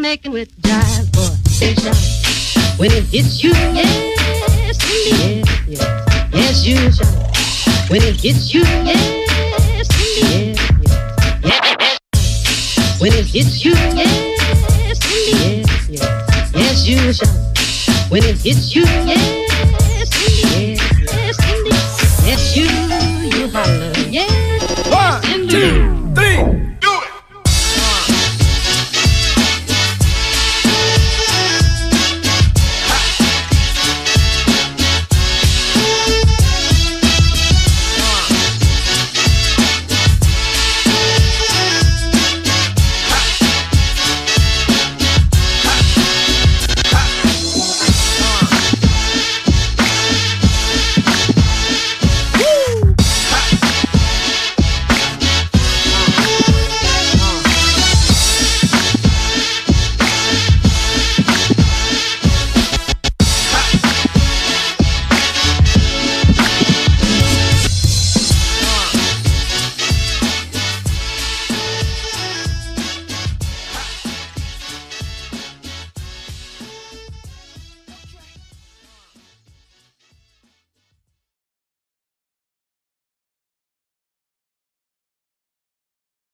necking with jive, boy, they shine. When it hits you, yes, indeed. Yes, yes, yes, you shine. When it hits you, yes, indeed. Yes, yes, yes. When it hits you, yes, indeed. Yes, yes, yes, you shine. When it hits you, yes, indeed. Yes, yes, indeed. Yes, you holler. Yes, 1, 2.